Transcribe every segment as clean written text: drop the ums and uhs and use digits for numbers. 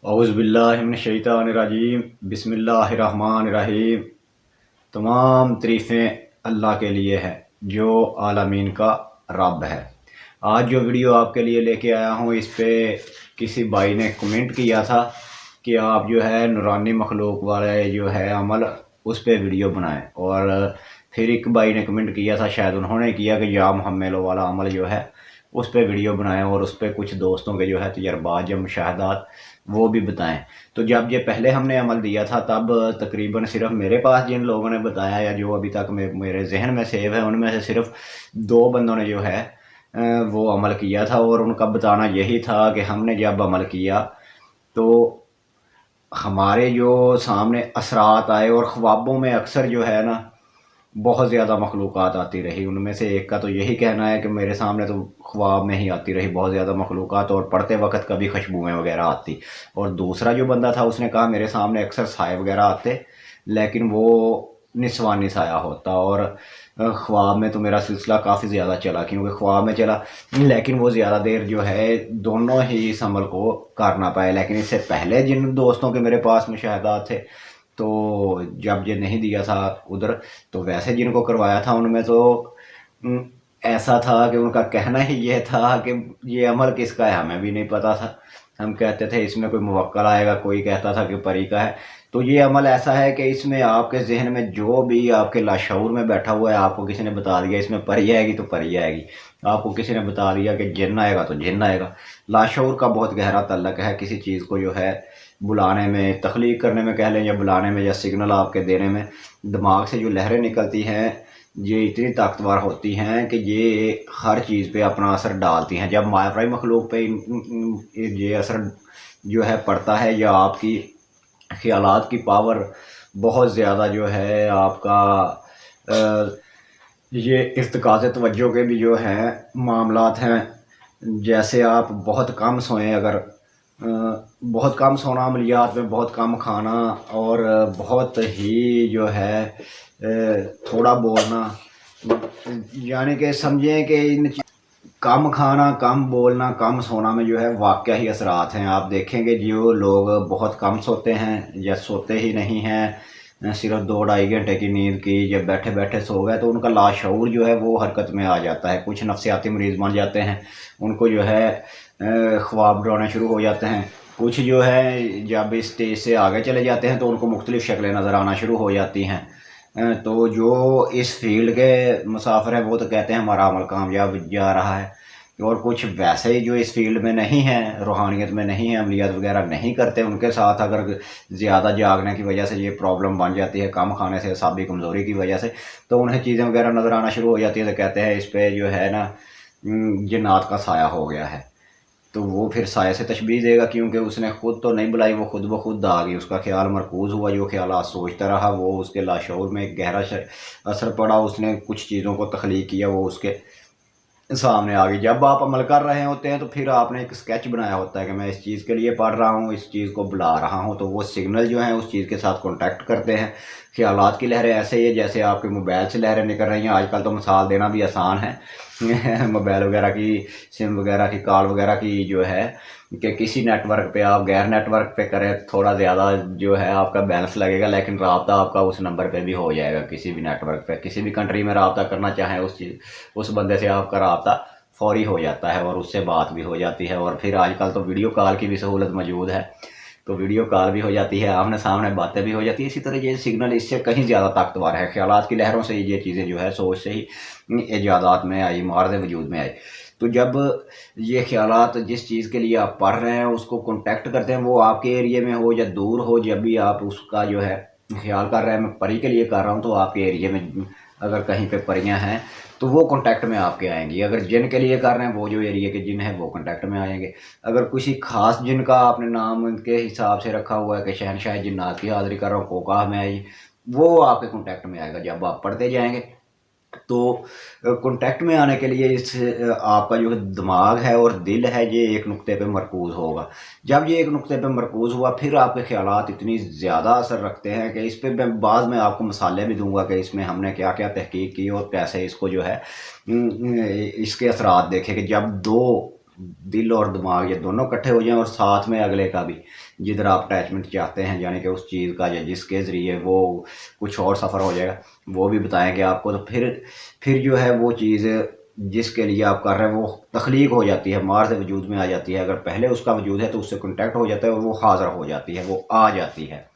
औज़ुबिल्लाहिमिनश्शैतानिर्रजीम बिस्मिल्लाहिर्रहमानिर्रहीम। तमाम तारीफ़ें अल्लाह के लिए है जो आलमीन का रब है। आज जो वीडियो आपके लिए लेके आया हूँ, इस पे किसी भाई ने कमेंट किया था कि आप जो है नूरानी मखलूक वाले जो है अमल उस पे वीडियो बनाएं। और फिर एक भाई ने कमेंट किया था, शायद उन्होंने किया, कि या मुहम्मेलो वाला अमल जो है उस पे वीडियो बनाएं और उस पे कुछ दोस्तों के जो है तजर्बात या मुशाहदात वो भी बताएं। तो जब ये पहले हमने अमल दिया था, तब तकरीबन सिर्फ मेरे पास जिन लोगों ने बताया या जो अभी तक मेरे जहन में सेव है, उनमें से सिर्फ 2 बंदों ने जो है वो अमल किया था। और उनका बताना यही था कि हमने जब अमल किया तो हमारे जो सामने असरात आए, और ख्वाबों में अक्सर जो है ना बहुत ज़्यादा मखलूक़ात आती रही। उनमें से एक का तो यही कहना है कि मेरे सामने तो ख्वाब में ही आती रही बहुत ज़्यादा मखलूक़ात, और पढ़ते वक्त कभी खुशबुएँ वगैरह आती। और दूसरा जो बंदा था उसने कहा मेरे सामने अक्सर साए वगैरह आते, लेकिन वो निस्वानी साया होता। और ख्वाब में तो मेरा सिलसिला काफ़ी ज़्यादा चला, क्योंकि ख्वाब में चला, लेकिन वो ज़्यादा देर जो है दोनों ही इस अमल को कर ना पाए। लेकिन इससे पहले जिन दोस्तों के मेरे पास मुशाहदात थे, तो जब ये नहीं दिया था उधर, तो वैसे जिनको करवाया था उनमें तो उम, ऐसा था कि उनका कहना ही ये था कि ये अमल किसका है, हमें भी नहीं पता था। हम कहते थे इसमें कोई मुवक्किल आएगा, कोई कहता था कि परी का है। तो ये अमल ऐसा है कि इसमें आपके ज़हन में जो भी आपके लाशऊर में बैठा हुआ है, आपको किसी ने बता दिया इसमें परी आएगी तो परी आएगी, आपको किसी ने बता दिया कि जिन्न आएगा तो जिन्न आएगा। लाशऊर का बहुत गहरा तल्लक है किसी चीज़ को जो है बुलाने में, तख्लीक करने में कह लें, या बुलाने में, या सिग्नल आपके देने में। दिमाग से जो लहरें निकलती हैं ये इतनी ताकतवर होती हैं कि ये हर चीज़ पे अपना असर डालती हैं। जब माफराई मखलूक पे ये असर जो है पड़ता है, या आपकी ख्यालात की पावर बहुत ज़्यादा जो है आपका ये इर्तिकाज़ तवज्जो के भी जो हैं मामलात हैं। जैसे आप बहुत कम सोएं, अगर बहुत कम सोना, अमलियात में बहुत कम खाना, और बहुत ही जो है थोड़ा बोलना, यानी कि समझें कि इन कम खाना, कम बोलना, कम सोना में जो है वाकई ही असरात हैं। आप देखेंगे जो लोग बहुत कम सोते हैं या सोते ही नहीं हैं, सिर्फ 2-2.5 घंटे की नींद की, जब बैठे बैठे सो गए, तो उनका लाशऊर जो है वो हरकत में आ जाता है। कुछ नफ्सियाती मरीज़ बन जाते हैं, उनको जो है ख्वाब डराने शुरू हो जाते हैं। कुछ जो है जब इस स्टेज से आगे चले जाते हैं तो उनको मुख्तलिफ़ शक्लें नज़र आना शुरू हो जाती हैं। तो जो इस फील्ड के मुसाफिर हैं वो तो कहते हैं हमारा अमल कामयाब जा रहा है। और कुछ वैसे ही जो इस फील्ड में नहीं हैं, रूहानियत में नहीं हैं, अमलियत वगैरह नहीं करते, उनके साथ अगर ज़्यादा जागने की वजह से ये प्रॉब्लम बन जाती है, कम खाने से, असाबी कमज़ोरी की वजह से, तो उन्हें चीज़ें वगैरह नज़र आना शुरू हो जाती है। तो कहते हैं इस पे जो है ना जिन्नात का साया हो गया है। तो वो फिर साये से तशबीह देगा, क्योंकि उसने खुद तो नहीं बुलाई, वो खुद ब खुद आ गई, उसका ख्याल मरकूज़ हुआ, जो ख्यालात सोचता रहा वो उसके लाशऊर में एक गहरा असर पड़ा, उसने कुछ चीज़ों को तख्लीक किया, वो उसके सामने आ गई। जब आप अमल कर रहे होते हैं तो फिर आपने एक स्केच बनाया होता है कि मैं इस चीज़ के लिए पढ़ रहा हूँ, इस चीज़ को बुला रहा हूँ, तो वो सिग्नल जो हैं उस चीज़ के साथ कॉन्टैक्ट करते हैं। ख्यालात की लहरें ऐसे ही है जैसे आपके मोबाइल से लहरें निकल रही हैं। आजकल तो मिसाल देना भी आसान है मोबाइल वगैरह की, सिम वगैरह की, कॉल वगैरह की जो है, कि किसी नेटवर्क पे आप गैर नेटवर्क पे करें, थोड़ा ज़्यादा जो है आपका बैलेंस लगेगा, लेकिन राब्ता आपका उस नंबर पे भी हो जाएगा। किसी भी नेटवर्क पे, किसी भी कंट्री में राब्ता करना चाहें उस बंदे से आपका राब्ता फौरी हो जाता है, और उससे बात भी हो जाती है। और फिर आजकल तो वीडियो कॉल की भी सहूलत मौजूद है, तो वीडियो कॉल भी हो जाती है, आमने सामने बातें भी हो जाती है। इसी तरह ये सिग्नल इससे कहीं ज़्यादा ताकतवर है। ख्यालात की लहरों से ये चीज़ें जो है सोच से ही ईजादात में आई, मार्ज़ वजूद में आई। तो जब ये ख्यालात जिस चीज़ के लिए आप पढ़ रहे हैं उसको कॉन्टैक्ट करते हैं, वो आपके एरिए में हो या दूर हो, जब भी आप उसका जो है ख्याल कर रहे हैं, मैं परी के लिए कर रहा हूँ, तो आपके एरिए में अगर कहीं पे परियां हैं तो वो कॉन्टैक्ट में आपके आएंगी। अगर जिन के लिए कर रहे हैं, वो जो एरिया के जिन है वो कॉन्टैक्ट में आएंगे। अगर किसी खास जिन का आपने नाम के हिसाब से रखा हुआ है कि शहनशाह जिन्नात की हाज़िरी कर रहा हूँ, कोकाह में आई, वो आपके कॉन्टैक्ट में आएगा। जब आप पढ़ते जाएंगे तो कॉन्टैक्ट में आने के लिए इस आपका जो दिमाग है और दिल है ये एक नुक्ते पे मरकूज़ होगा। जब ये एक नुक्ते पे मरकूज़ हुआ, फिर आपके ख़्यालात इतनी ज़्यादा असर रखते हैं कि इस पे मैं बाद में आपको मिसालें भी दूंगा कि इसमें हमने क्या क्या तहकीक की और कैसे इसको जो है इसके असरात देखे। कि जब दो दिल और दिमाग ये दोनों इकट्ठे हो जाएं और साथ में अगले का भी जिधर आप अटैचमेंट चाहते हैं, यानी कि उस चीज़ का या जिसके ज़रिए वो कुछ और सफ़र हो जाएगा, वो भी बताएंगे आपको। तो फिर जो है वो चीज़ जिसके लिए आप कर रहे हैं वो तख्लीक हो जाती है, मार से वजूद में आ जाती है। अगर पहले उसका वजूद है तो उससे कॉन्टैक्ट हो जाता है और वो हाज़िर हो जाती है, वो आ जाती है।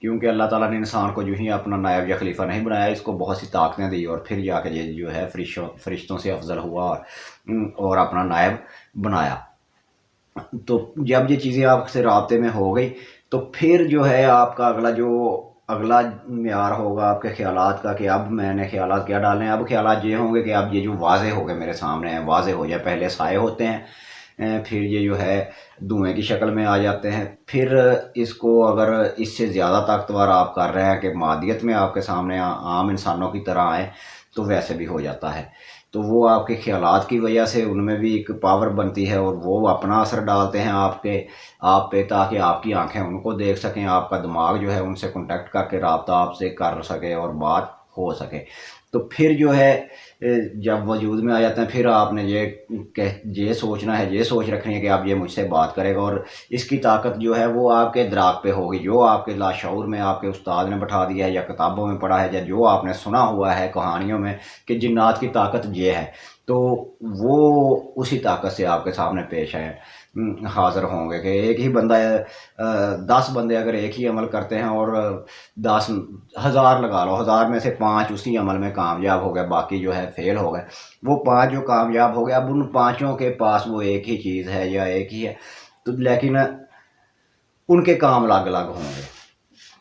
क्योंकि अल्लाह ताला ने इंसान को जो ही अपना नायब या खलीफा नहीं बनाया, इसको बहुत सी ताकतें दी और फिर जाकर ये जो है फरिश्तों से अफजल हुआ और अपना नायब बनाया। तो जब ये चीज़ें आपसे राब्ते में हो गई तो फिर जो है आपका अगला म्यार होगा आपके ख्यालात का कि अब मैंने ख्यालात क्या डालने हैं। अब ख्यालात ये होंगे कि अब ये जो वाज़े हो गए मेरे सामने हैं, वाज़े हो जाए। पहले साए होते हैं, फिर ये जो है धुएँ की शक्ल में आ जाते हैं। फिर इसको अगर इससे ज़्यादा ताकतवर आप कर रहे हैं कि मादियत में आपके सामने आम इंसानों की तरह आए, तो वैसे भी हो जाता है। तो वो आपके ख़्यालात की वजह से उनमें भी एक पावर बनती है और वो अपना असर डालते हैं आप पे, ताकि आपकी आंखें उनको देख सकें, आपका दिमाग जो है उनसे कॉन्टैक्ट करके राब्ता आपसे कर सके और बात हो सके। तो फिर जो है जब वजूद में आ जाते हैं, फिर आपने ये सोचना है, ये सोच रखनी है कि आप ये मुझसे बात करेगा और इसकी ताकत जो है वो आपके दिमाग पे होगी, जो आपके लाशऊर में आपके उस्ताद ने बैठा दिया है या किताबों में पढ़ा है या जो आपने सुना हुआ है कहानियों में कि जिन्नात की ताकत ये है। तो वो उसी ताकत से आपके सामने पेश है, हाज़िर होंगे कि एक ही बंदा 10 बंदे अगर एक ही अमल करते हैं और 10,000 लगा लो, 1000 में से 5 उसी अमल में कामयाब हो गए, बाकी जो है फेल हो गए। वो 5 जो कामयाब हो गए, अब उन पाँचों के पास वो एक ही चीज़ है या एक ही है, तो लेकिन उनके काम अलग अलग होंगे।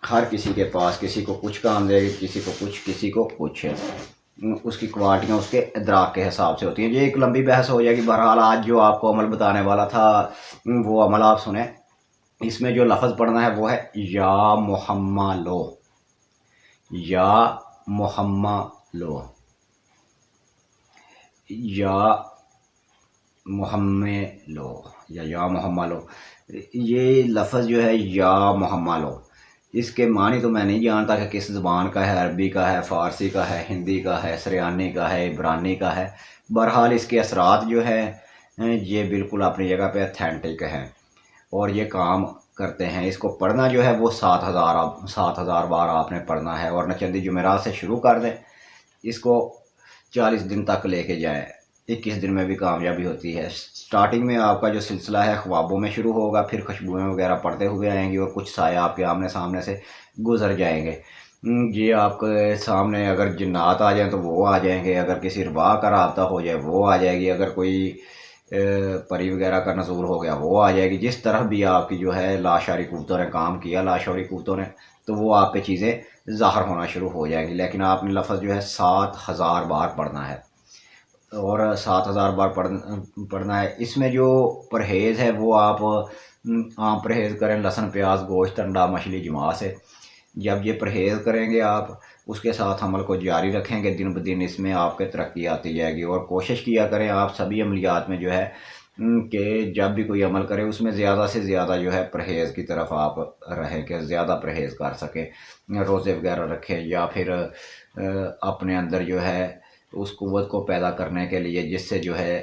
हर किसी के पास किसी को कुछ काम देगी, किसी को कुछ, किसी को कुछ। उसकी क्वालिटियाँ उसके इदराक के हिसाब से होती हैं। ये एक लंबी बहस हो जाएगी। बहरहाल आज जो आपको अमल बताने वाला था वो अमल आप सुने। इसमें जो लफ्ज़ पढ़ना है वो है या मुहम्मा लो, या मुहम्मा लो, या मुहम्मे लो, या मुहम्मा लो। ये लफ्ज़ जो है या मुहम्मा लो, इसके मानी तो मैं नहीं जानता कि किस ज़बान का है, अरबी का है, फ़ारसी का है, हिंदी का है, सरियानी का है, इब्रानी का है। बहरहाल इसके असरात जो है ये बिल्कुल अपनी जगह पे अथेंटिक हैं और ये काम करते हैं। इसको पढ़ना जो है वो 7,000 बार आपने पढ़ना है और नचंदी जुमेरात से शुरू कर दें। इसको 40 दिन तक लेके जाएं, 21 दिन में भी कामयाबी होती है। स्टार्टिंग में आपका जो सिलसिला है ख्वाबों में शुरू होगा, फिर खुशबुएं वगैरह पड़ते हुए आएंगी और कुछ साए आपके आमने सामने से गुजर जाएंगे। ये आपके सामने अगर जिन्नात आ जाएं तो वो आ जाएंगे, अगर किसी रवाह का राब्ता हो जाए वो आ जाएगी, अगर कोई परी वगैरह का नज़ूर हो गया वो आ जाएगी। जिस तरह भी आपकी जो है लाशौरी कुव्वतों ने काम किया, लाशौरी कुव्वतों ने, तो वो आप पे चीज़ें ज़ाहिर होना शुरू हो जाएंगी। लेकिन आपने लफ्ज़ जो है 7,000 बार पढ़ना है और 7,000 बार पढ़ना है। इसमें जो परहेज़ है वो आप आम परहेज़ करें, लहसुन प्याज गोश्त अंडा मछली जमा से। जब ये परहेज़ करेंगे आप, उसके साथ अमल को जारी रखेंगे, दिन ब दिन इसमें आपके तरक्की आती जाएगी। और कोशिश किया करें आप सभी अमलियात में जो है कि जब भी कोई अमल करें उसमें ज़्यादा से ज़्यादा जो है परहेज़ की तरफ आप रहें कि ज़्यादा परहेज़ कर सकें, रोज़े वगैरह रखें या फिर अपने अंदर जो है उस क़ुव्वत को पैदा करने के लिए जिससे जो है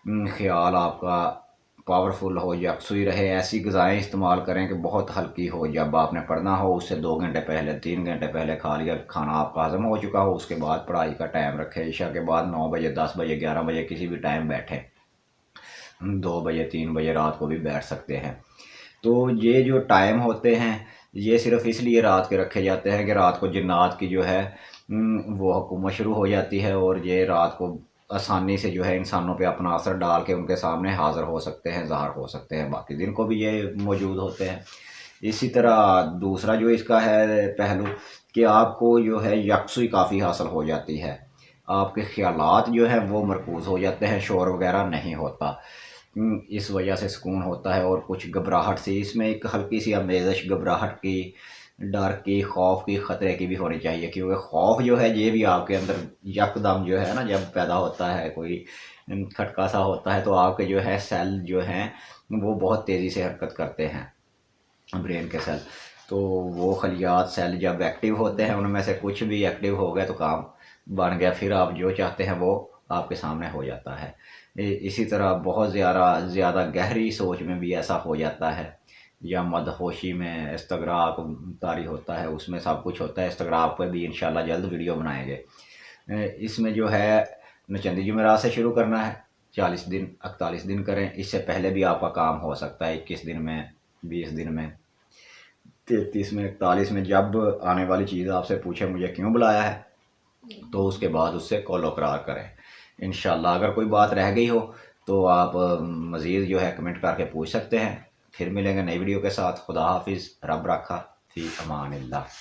ख़्याल आपका पावरफुल हो, यकसुई रहे। ऐसी ग़िज़ाएँ इस्तेमाल करें कि बहुत हल्की हो। जब आपने पढ़ना हो उससे 2 घंटे पहले, 3 घंटे पहले खा लिया, खाना आपका हज़म हो चुका हो, उसके बाद पढ़ाई का टाइम रखें। इशा के बाद 9 बजे, 10 बजे, 11 बजे किसी भी टाइम बैठें। 2 बजे, 3 बजे रात को भी बैठ सकते हैं। तो ये जो टाइम होते हैं ये सिर्फ़ इसलिए रात के रखे जाते हैं कि रात को जिन्नात की जो है वो हुकूमत शुरू हो जाती है और ये रात को आसानी से जो है इंसानों पे अपना असर डाल के उनके सामने हाज़िर हो सकते हैं, ज़ाहिर हो सकते हैं। बाकी दिन को भी ये मौजूद होते हैं। इसी तरह दूसरा जो इसका है पहलू कि आपको जो है यकसुई काफ़ी हासिल हो जाती है। आपके ख़्यालात जो हैं वो मरकूज़ हो जाते हैं, शोर वगैरह नहीं होता। इस वजह से सुकून होता है और कुछ घबराहट सी, इसमें एक हल्की सी आमेज़श घबराहट की, डर की, खौफ की, ख़तरे की भी होनी चाहिए। क्योंकि खौफ जो है ये भी आपके अंदर यकदम जो है ना जब पैदा होता है, कोई खटका सा होता है तो आपके जो है सेल जो हैं वो बहुत तेज़ी से हरकत करते हैं, ब्रेन के सेल। तो वो खलियात सेल जब एक्टिव होते हैं उनमें से कुछ भी एक्टिव हो गए तो काम बन गया। फिर आप जो चाहते हैं वो आपके सामने हो जाता है। इसी तरह बहुत ज़्यादा गहरी सोच में भी ऐसा हो जाता है, या मदहोशी में इस्तगराक तारी होता है, उसमें सब कुछ होता है। इस्तगराक पर भी इंशाल्लाह जल्द वीडियो बनाएंगे। इसमें जो है नचंदी जुमेरात से शुरू करना है, 40 दिन 41 दिन करें। इससे पहले भी आपका काम हो सकता है, 21 दिन में, 20 दिन में, 33 में, 41 में। जब आने वाली चीज़ आपसे पूछे मुझे क्यों बुलाया है, तो उसके बाद उससे कौलो करार करें इंशाल्लाह। अगर कोई बात रह गई हो तो आप मज़ीद जो है कमेंट करके पूछ सकते हैं। फिर मिलेंगे नई वीडियो के साथ। खुदा हाफिज़, रब रखा, फ़ी अमानिल्लाह।